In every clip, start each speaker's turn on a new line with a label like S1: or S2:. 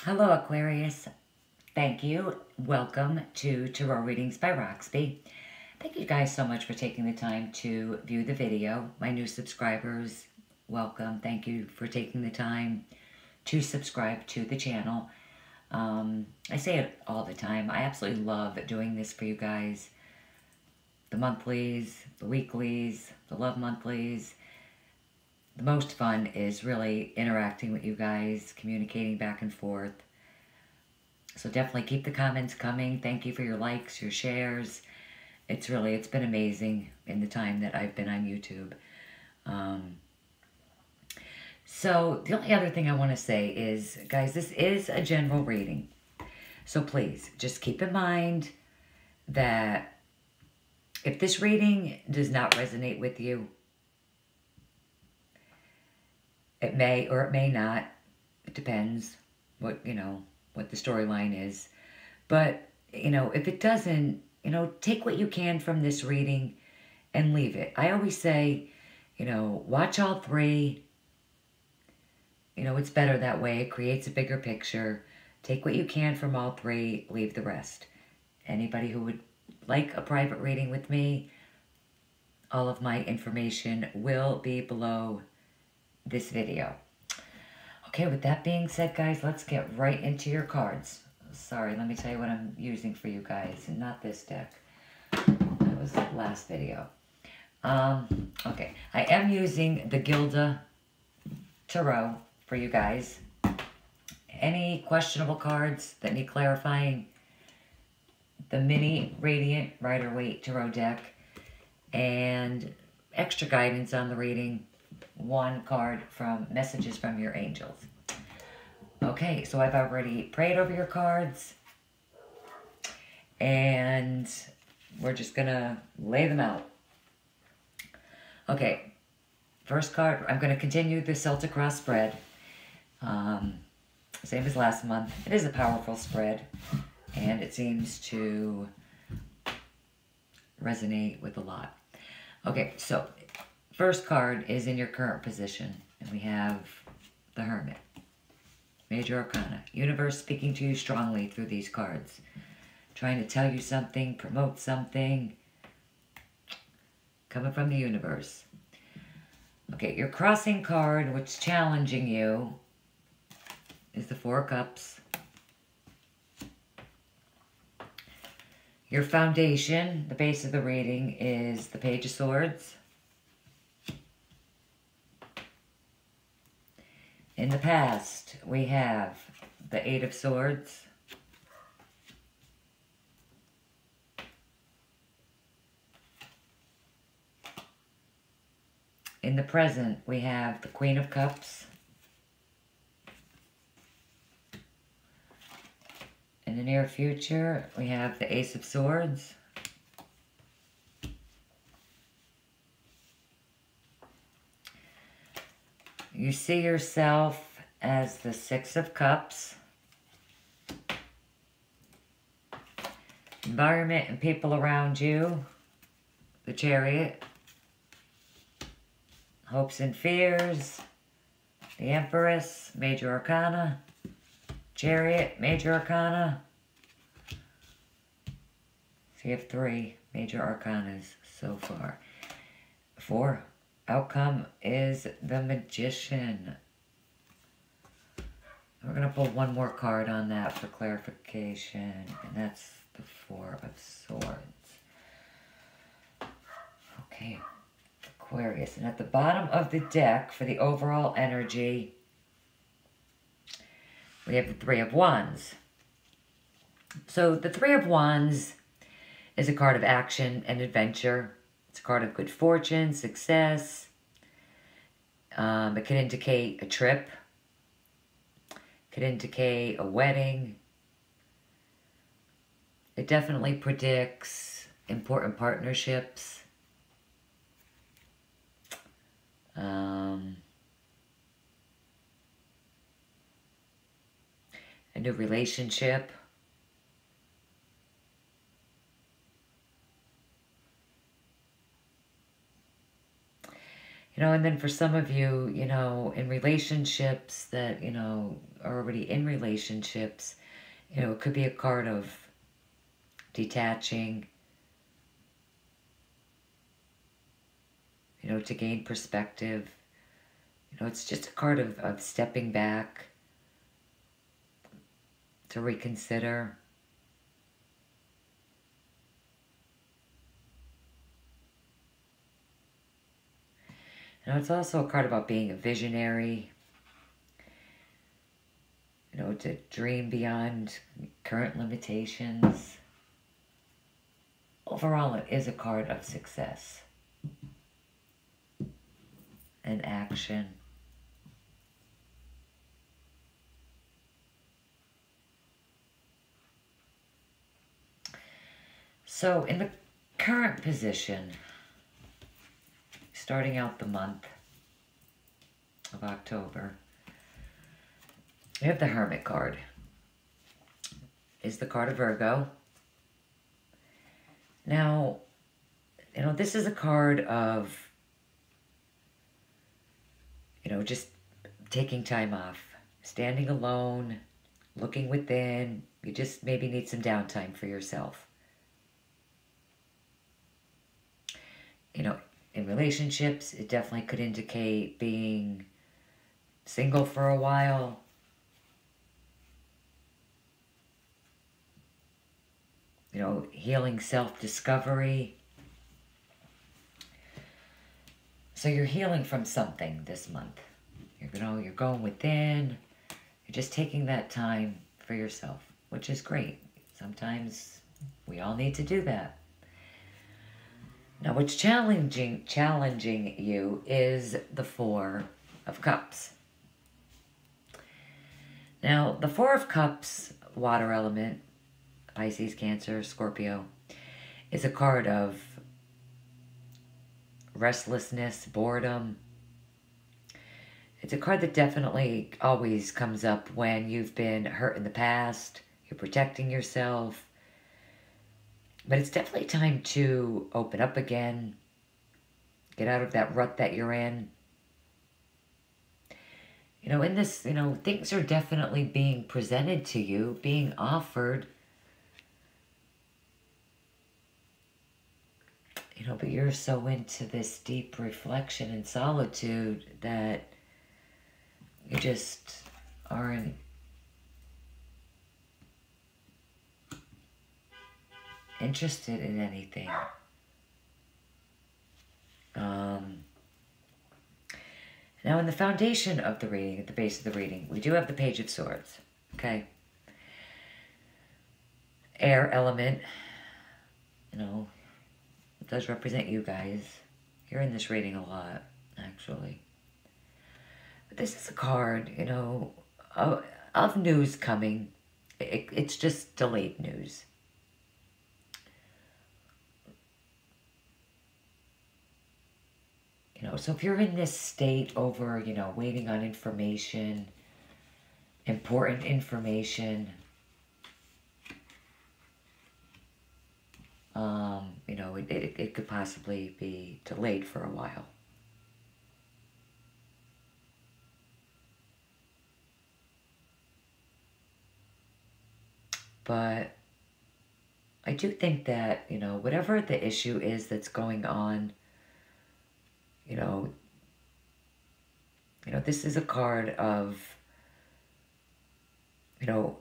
S1: Hello, Aquarius. Thank you. Welcome to Tarot Readings by Roxby. Thank you guys so much for taking the time to view the video. My new subscribers, welcome. Thank you for taking the time to subscribe to the channel. I say it all the time. I absolutely love doing this for you guys. The monthlies, the weeklies, the love monthlies. The most fun is really interacting with you guys, communicating back and forth. So definitely keep the comments coming. Thank you for your likes, your shares. It's been amazing in the time that I've been on YouTube. So the only other thing I want to say is, guys, this is a general reading. So please, just keep in mind that if this reading does not resonate with you, it may or it may not. It depends what the storyline is. But, if it doesn't, take what you can from this reading and leave it. I always say, watch all three. It's better that way. It creates a bigger picture. Take what you can from all three, leave the rest. Anybody who would like a private reading with me, all of my information will be below this video. Okay, with that being said, guys, let's get right into your cards. Sorry, let me tell you what I'm using for you guys, and not this deck. That was the last video. Okay, I am using the Gilda Tarot for you guys. Any questionable cards that need clarifying, the mini Radiant Rider-Waite Tarot deck, and extra guidance on the reading, one card from Messages from Your Angels. Okay, so I've already prayed over your cards, and we're just gonna lay them out. Okay, first card, I'm gonna continue the Celtic cross spread. Same as last month. It is a powerful spread, and it seems to resonate with a lot. Okay, so first card is in your current position, and we have the Hermit. Major Arcana. Universe speaking to you strongly through these cards. Trying to tell you something, promote something. Coming from the universe. Okay, your crossing card, which is challenging you, is the Four of Cups. Your foundation, the base of the reading, is the Page of Swords. In the past, we have the Eight of Swords. In the present, we have the Queen of Cups. In the near future, we have the Ace of Swords. You see yourself as the Six of Cups. Environment and people around you, the Chariot. Hopes and fears, the Empress, Major Arcana. Chariot, Major Arcana. So you have 3 Major Arcanas so far. 4. Outcome is the Magician. We're going to pull one more card on that for clarification, and that's the Four of Swords. Okay, Aquarius. And at the bottom of the deck, for the overall energy, we have the Three of Wands. So the Three of Wands is a card of action and adventure. It's a card of good fortune, success. It can indicate a trip. It could indicate a wedding. It definitely predicts important partnerships. A new relationship. And then for some of you, in relationships that, are already in relationships, it could be a card of detaching, to gain perspective. It's just a card of stepping back to reconsider. It's also a card about being a visionary, to dream beyond current limitations. Overall, it is a card of success and action. So in the current position, starting out the month of October, we have the Hermit card. Is the card of Virgo. Now, this is a card of, just taking time off, standing alone, looking within. You just maybe need some downtime for yourself. In relationships, it definitely could indicate being single for a while. Healing self-discovery. So you're healing from something this month. You're going within. You're just taking that time for yourself, which is great. Sometimes we all need to do that. Now, what's challenging you is the Four of Cups. Now, the Four of Cups, water element, Pisces, Cancer, Scorpio, is a card of restlessness, boredom. It's a card that definitely always comes up when you've been hurt in the past, you're protecting yourself. But it's definitely time to open up again, get out of that rut that you're in. In this, things are definitely being presented to you, being offered. But you're so into this deep reflection and solitude that you just aren't interested in anything. Now, in the foundation of the reading, at the base of the reading, we do have the Page of Swords, okay? Air element, it does represent you guys. You're in this reading a lot, actually. But this is a card, of news coming. It's just delayed news. So if you're in this state over, waiting on information, important information, it could possibly be delayed for a while. But I do think that, whatever the issue is that's going on, this is a card of,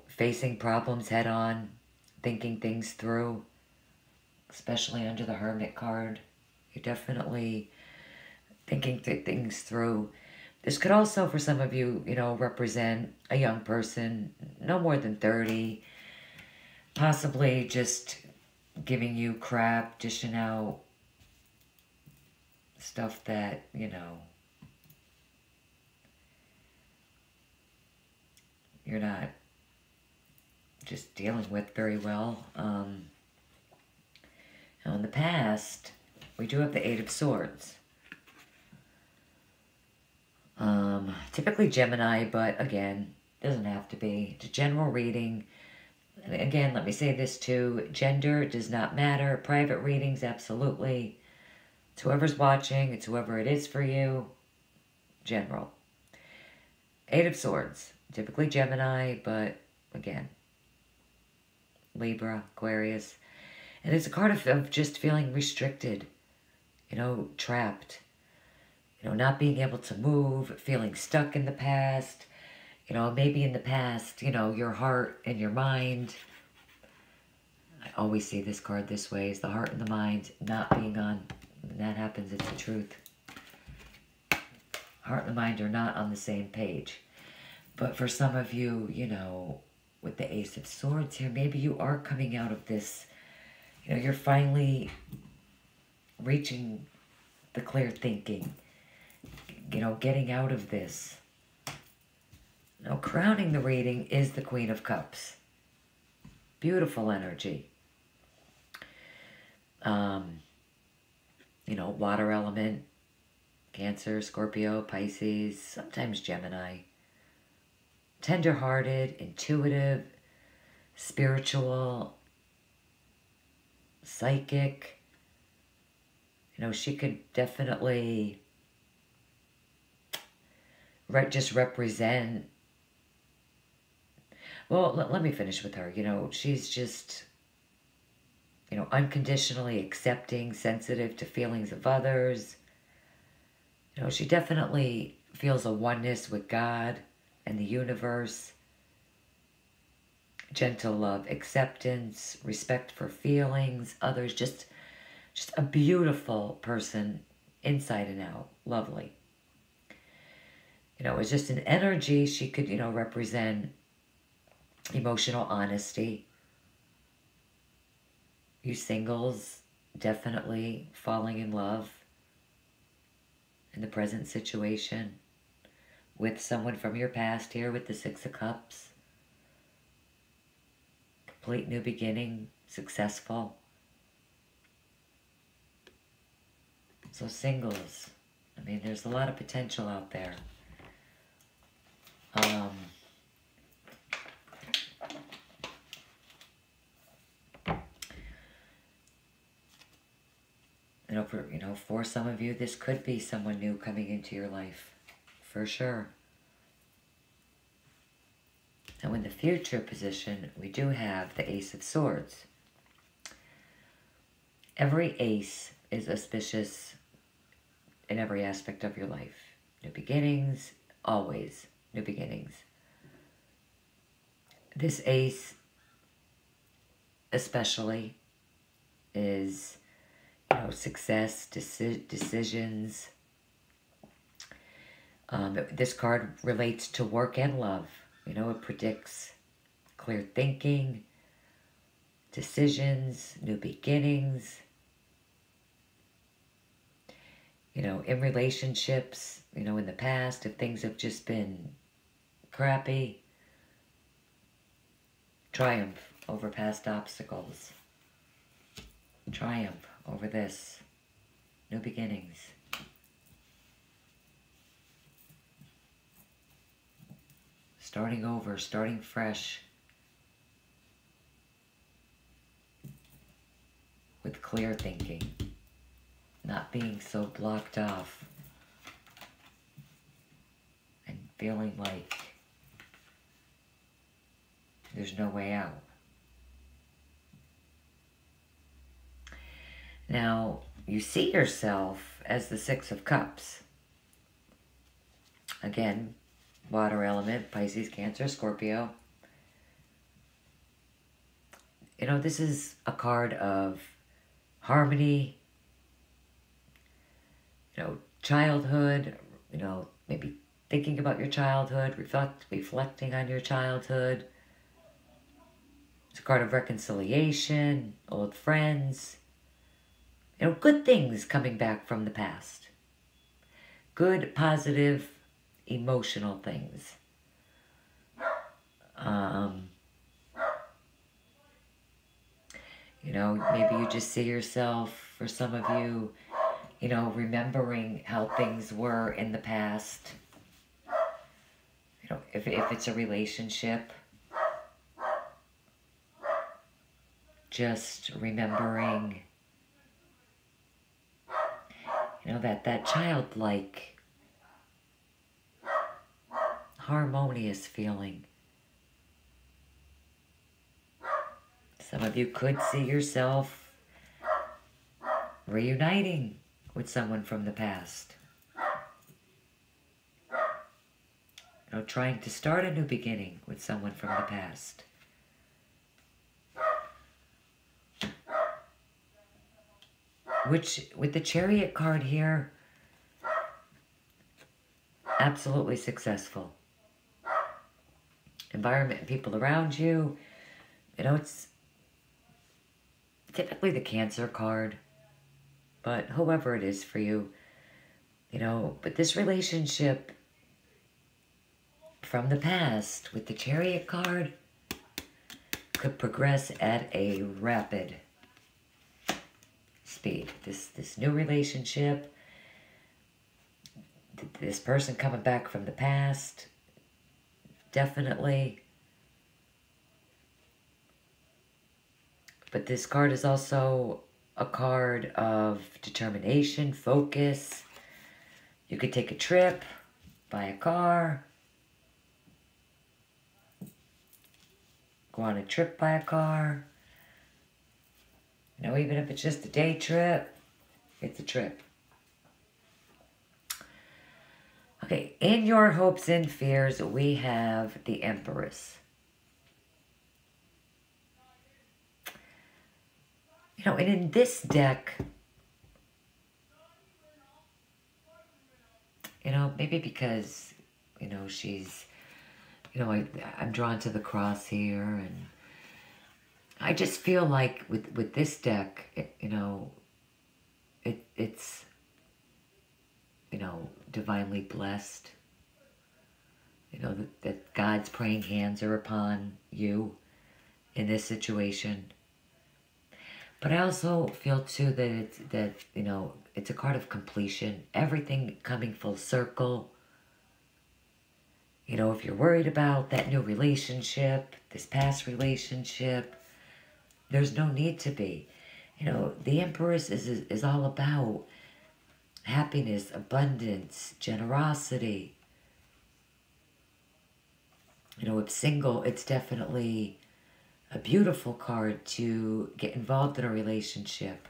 S1: facing problems head on, thinking things through, especially under the Hermit card. You're definitely thinking things through. This could also, for some of you, represent a young person, no more than 30, possibly just giving you crap, dishing out stuff that, you're not just dealing with very well. Now, in the past, we do have the Eight of Swords. Typically Gemini, but again, doesn't have to be. It's a general reading. And again, let me say this too. Gender does not matter. Private readings, absolutely. It's whoever's watching. It's whoever it is for you. General. Eight of Swords. Typically Gemini, but again, Libra, Aquarius. And it's a card of just feeling restricted, you know, trapped, you know, not being able to move, feeling stuck in the past, you know, maybe in the past, you know, your heart and your mind. I always see this card this way, is the heart and the mind not being on. When that happens, it's the truth. Heart and the mind are not on the same page. But for some of you, you know, with the Ace of Swords here, maybe you are coming out of this. You know, you're finally reaching the clear thinking. You know, getting out of this. Now, crowning the reading is the Queen of Cups. Beautiful energy. You know, water element, Cancer, Scorpio, Pisces, sometimes Gemini. Tender-hearted, intuitive, spiritual, psychic. You know, she could definitely just represent. Well, let me finish with her. You know, she's just, you know, unconditionally accepting, sensitive to feelings of others. You know, she definitely feels a oneness with God and the universe. Gentle love, acceptance, respect for feelings, others. Just a beautiful person inside and out. Lovely. You know, it's just an energy. She could, you know, represent emotional honesty. You singles, definitely falling in love in the present situation with someone from your past here with the Six of Cups. Complete new beginning, successful. So singles, I mean, there's a lot of potential out there. For some of you, this could be someone new coming into your life, for sure. Now, in the future position, we do have the Ace of Swords. Every ace is auspicious in every aspect of your life. New beginnings, always new beginnings. This ace, especially, is, you know, success, decisions. This card relates to work and love. You know, it predicts clear thinking, decisions, new beginnings. You know, in relationships, you know, in the past, if things have just been crappy, triumph over past obstacles. Triumph over this. New beginnings. Starting over, starting fresh. With clear thinking. Not being so blocked off. And feeling like there's no way out. Now, you see yourself as the Six of Cups. Again, water element, Pisces, Cancer, Scorpio. You know, this is a card of harmony, you know, childhood, you know, maybe thinking about your childhood, reflecting on your childhood. It's a card of reconciliation, old friends. You know, good things coming back from the past. Good, positive, emotional things. You know, maybe you just see yourself, for some of you, you know, remembering how things were in the past. You know, if it's a relationship, just remembering, You know, that childlike, harmonious feeling. Some of you could see yourself reuniting with someone from the past. You know, trying to start a new beginning with someone from the past. Which, with the Chariot card here, absolutely successful. Environment and people around you. You know, it's typically the Cancer card. But whoever it is for you, you know, but this relationship from the past with the Chariot card could progress at a rapid speed. This new relationship, this person coming back from the past, definitely. But this card is also a card of determination, focus. You could take a trip, buy a car, go on a trip, buy a car. You know, even if it's just a day trip, it's a trip. Okay, in your hopes and fears, we have the Empress. You know, and in this deck, you know, maybe because, you know, she's, you know, I'm drawn to the cross here, and I just feel like with this deck, you know, it's, you know, divinely blessed. You know, that God's praying hands are upon you in this situation. But I also feel too that you know, it's a card of completion. Everything coming full circle. You know, if you're worried about that new relationship, this past relationship, there's no need to be. You know, the Empress is all about happiness, abundance, generosity. You know, if single, it's definitely a beautiful card to get involved in a relationship.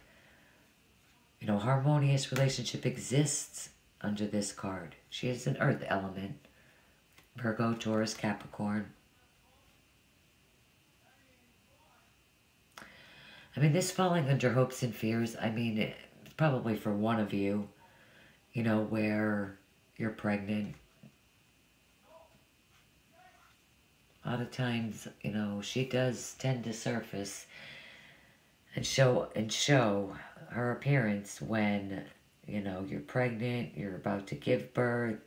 S1: You know, harmonious relationship exists under this card. She is an earth element. Virgo, Taurus, Capricorn. I mean, this falling under hopes and fears, I mean, it's probably for one of you, you know, where you're pregnant. A lot of times, you know, she does tend to surface and show her appearance when, you know, you're pregnant, you're about to give birth.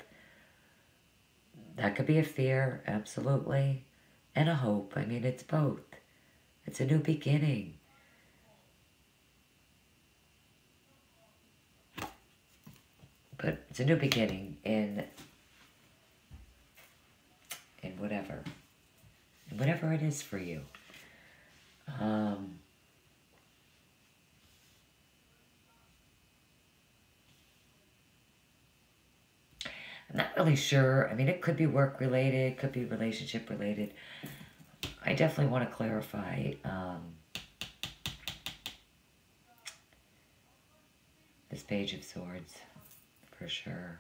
S1: That could be a fear, absolutely, and a hope. I mean, it's both. It's a new beginning. But it's a new beginning in whatever it is for you. I'm not really sure. I mean, it could be work related, could be relationship related. I definitely want to clarify this Page of Swords for sure,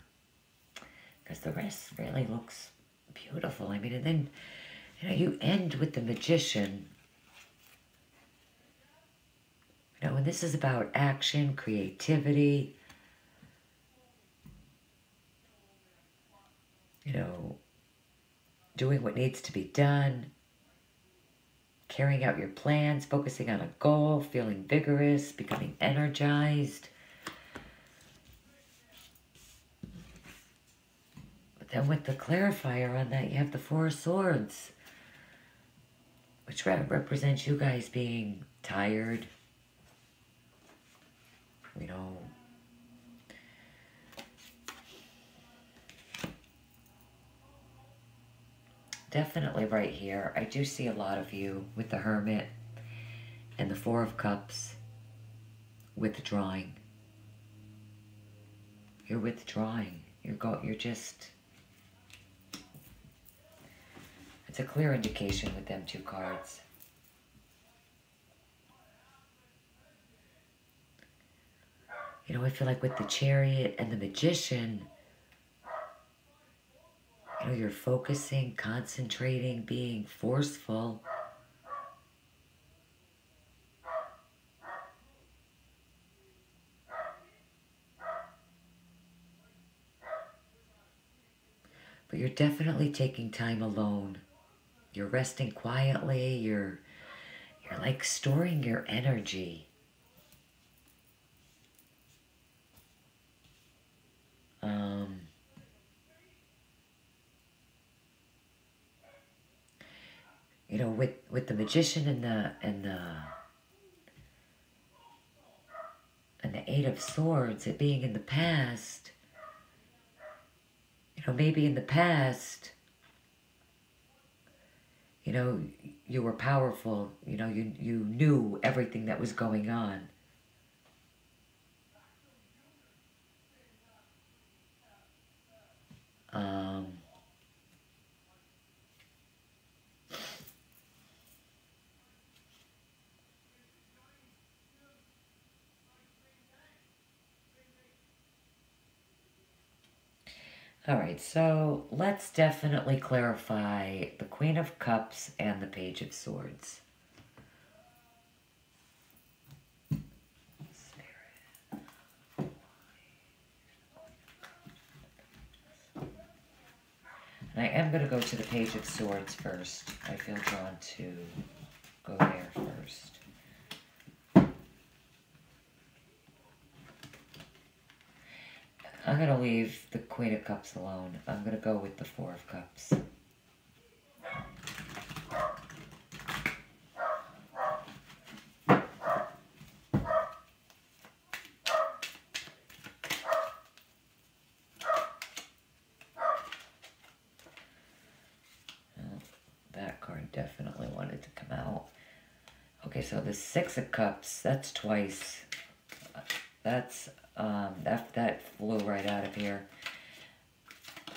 S1: because the rest really looks beautiful. I mean, and then, you know, you end with the Magician. You know, and this is about action, creativity. You know, doing what needs to be done, carrying out your plans, focusing on a goal, feeling vigorous, becoming energized. But then with the clarifier on that, you have the Four of Swords, which represents you guys being tired, you know, definitely right here. I do see a lot of you with the Hermit and the Four of Cups withdrawing. You're withdrawing. You're just... It's a clear indication with them two cards. You know, I feel like with the Chariot and the Magician, you know, you're focusing, concentrating, being forceful. But you're definitely taking time alone. You're resting quietly. You're like storing your energy. You know, with the Magician and the Eight of Swords, it being in the past, you know, maybe in the past, you know, you were powerful, you know, you knew everything that was going on. All right, so let's definitely clarify the Queen of Cups and the Page of Swords. And I am going to go to the Page of Swords first. I feel drawn to go there first. I'm going to leave the Queen of Cups alone. I'm going to go with the Four of Cups. That card definitely wanted to come out. Okay, so the Six of Cups, that's twice. That's, that flew right out of here.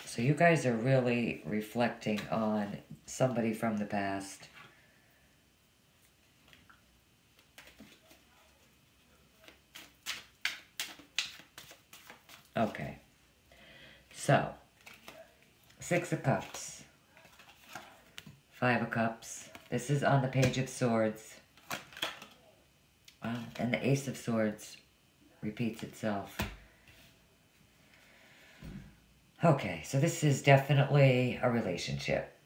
S1: So you guys are really reflecting on somebody from the past. Okay. So, Six of Cups. Five of Cups. This is on the Page of Swords. And the Ace of Swords repeats itself. Okay, so this is definitely a relationship.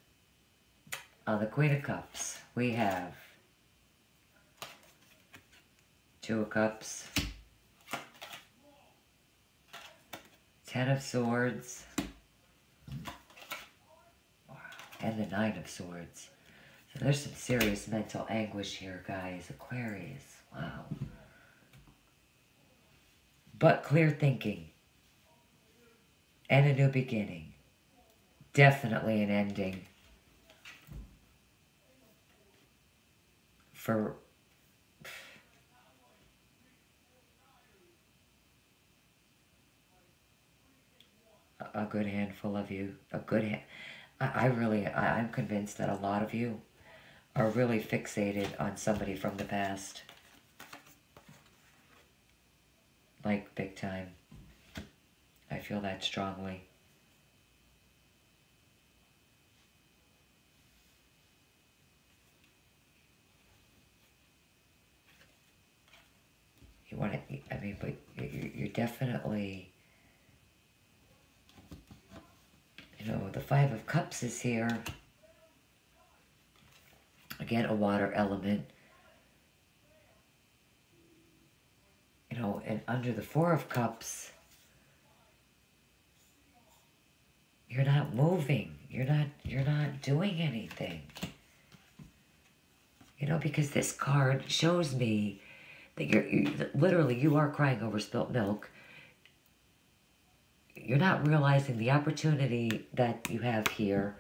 S1: On the Queen of Cups, we have Two of Cups, Ten of Swords, and the Nine of Swords. So there's some serious mental anguish here, guys. Aquarius, wow. But clear thinking. And a new beginning. Definitely an ending. For a good handful of you. I'm convinced that a lot of you are really fixated on somebody from the past. Like, big time. I feel that strongly. You want to, I mean, but you're definitely, you know, the Five of Cups is here. Again, a water element. You know, and under the Four of Cups, you're not moving. You're not doing anything. You know, because this card shows me that literally you are crying over spilt milk. You're not realizing the opportunity that you have here.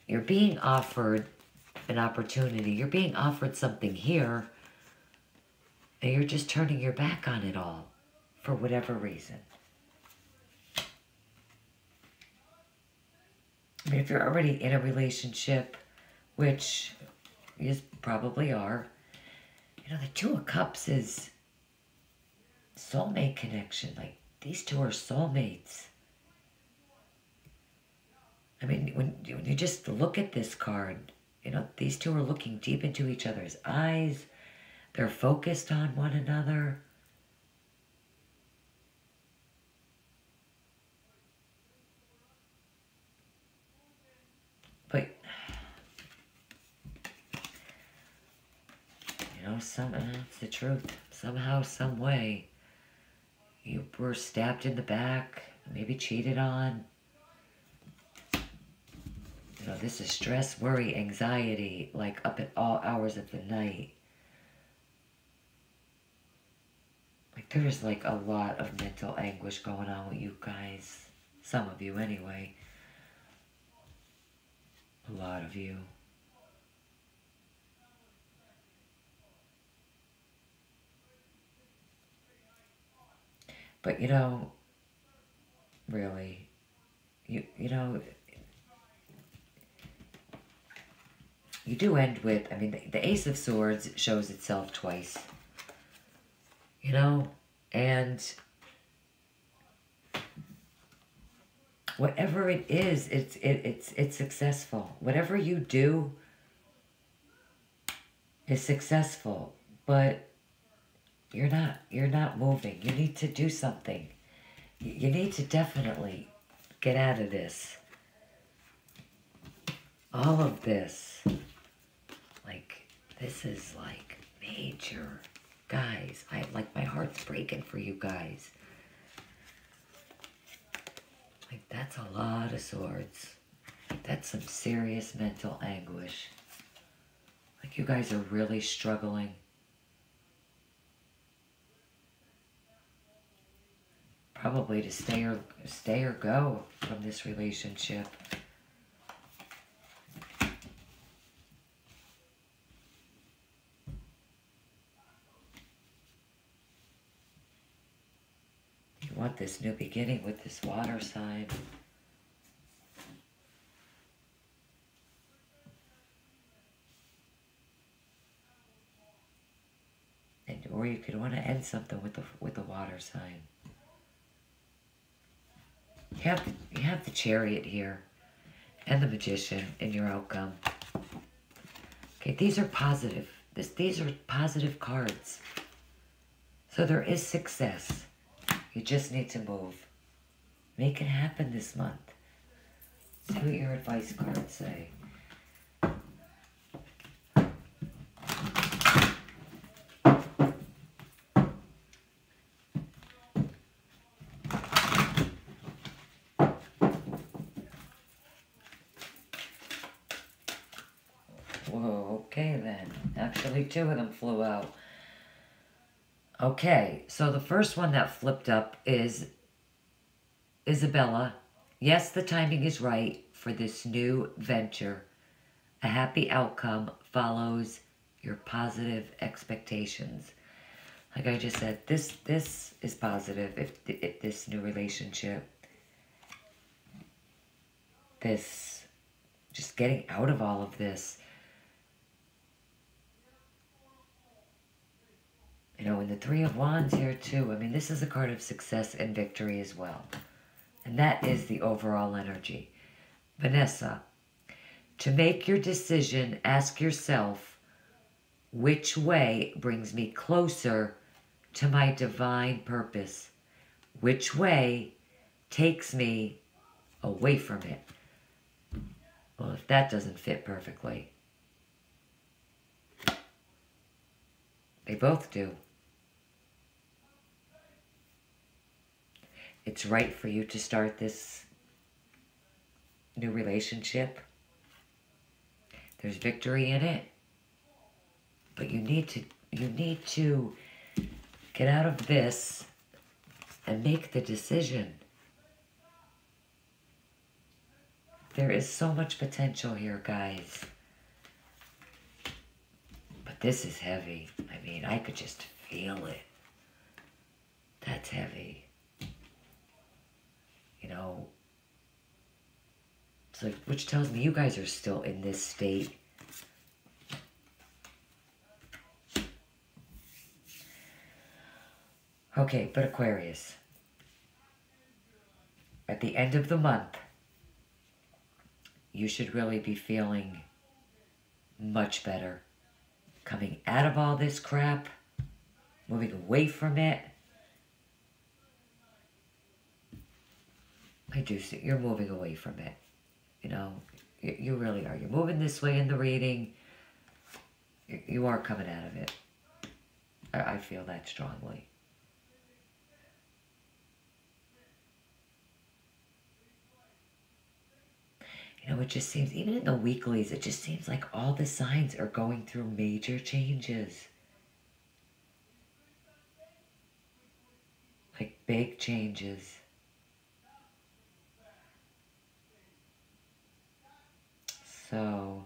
S1: You're being offered an opportunity. You're being offered something here, and you're just turning your back on it all for whatever reason. I mean, if you're already in a relationship, which you probably are, you know, the Two of Cups is soulmate connection. Like, these two are soulmates. I mean, when you just look at this card, you know, these two are looking deep into each other's eyes. They're focused on one another. But, you know, it's the truth. Somehow, some way, you were stabbed in the back, maybe cheated on. You know, this is stress, worry, anxiety, like up at all hours of the night. Like, there's like a lot of mental anguish going on with you guys. Some of you anyway. A lot of you. But, you know, really, you know, you do end with, I mean, the Ace of Swords shows itself twice. You know, and whatever it is, it's successful. Whatever you do is successful, but you're not moving. You need to do something. You need to definitely get out of this. All of this. Like, this is like major. Guys, like, my heart's breaking for you guys. Like, that's a lot of swords. Like, that's some serious mental anguish. Like, you guys are really struggling. Probably to stay or go from this relationship. You want this new beginning with this water sign. And, or you could want to end something with the water sign. You have the Chariot here and the Magician in your outcome. Okay, these are positive. These are positive cards. So there is success. You just need to move. Make it happen this month. See what your advice cards say. Whoa, okay then. Actually, two of them flew out. Okay, so the first one that flipped up is Isabella. Yes, the timing is right for this new venture. A happy outcome follows your positive expectations. Like I just said, this is positive. If this new relationship, this, just getting out of all of this. You know, and the Three of Wands here too. I mean, this is a card of success and victory as well. And that is the overall energy. Vanessa, to make your decision, ask yourself, which way brings me closer to my divine purpose? Which way takes me away from it? Well, if that doesn't fit perfectly. They both do. It's right for you to start this new relationship. There's victory in it. But you need to get out of this and make the decision. There is so much potential here, guys. But this is heavy. I mean, I could just feel it. That's heavy. You know, So, which tells me you guys are still in this state. Okay, but Aquarius, at the end of the month, you should really be feeling much better. Coming out of all this crap, moving away from it. I do see you're moving away from it. You know, you really are. You're moving this way in the reading. You are coming out of it. I feel that strongly. You know, it just seems, even in the weeklies, it just seems like all the signs are going through major changes. Like big changes. So,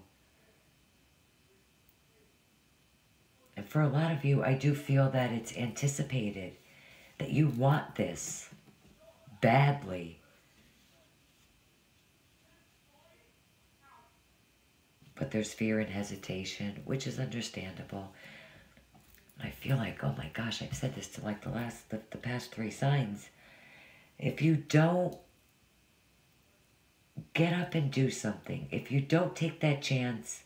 S1: and for a lot of you, I do feel that it's anticipated, that you want this badly. But there's fear and hesitation, which is understandable. I feel like, oh my gosh, I've said this to like the past 3 signs. If you don't get up and do something, if you don't take that chance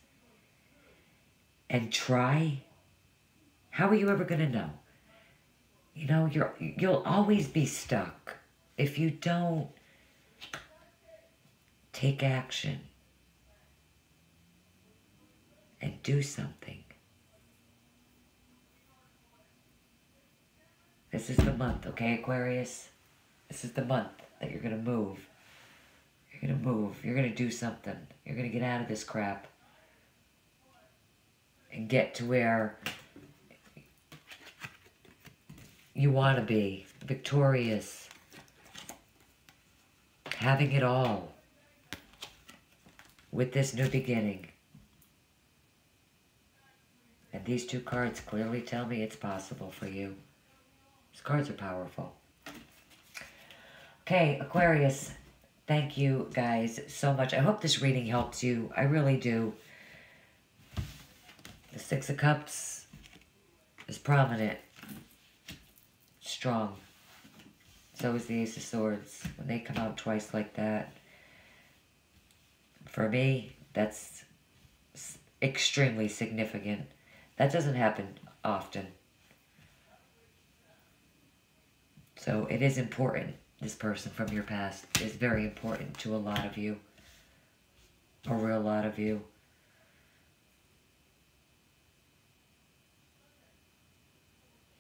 S1: and try, how are you ever going to know? You know, you'll always be stuck if you don't take action and do something. This is the month, okay, Aquarius? This is the month that you're going to move. You're going to move. You're going to do something. You're going to get out of this crap and get to where you want to be. Victorious. Having it all. With this new beginning. And these 2 cards clearly tell me it's possible for you. These cards are powerful. Okay, Aquarius, thank you guys so much. I hope this reading helps you. I really do. The 6 of Cups is prominent. Strong. So is the Ace of Swords. When they come out twice like that, for me, that's extremely significant. That doesn't happen often. So it is important. This person from your past is very important to a lot of you. A real lot of you.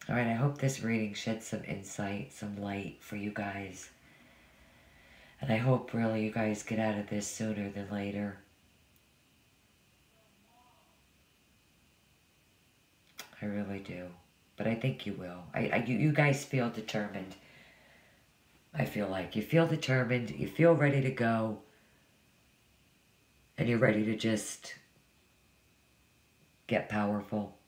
S1: Alright, I hope this reading sheds some insight, some light for you guys. And I hope really you guys get out of this sooner than later. I really do. But I think you will. You guys feel determined. I feel like you feel determined. You feel ready to go. And you're ready to just get powerful.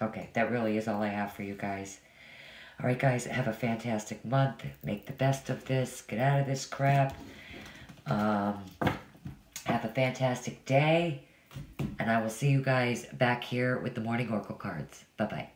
S1: Okay, that really is all I have for you guys. Alright guys, have a fantastic month. Make the best of this. Get out of this crap. Have a fantastic day. And I will see you guys back here with the Morning Oracle cards. Bye-bye.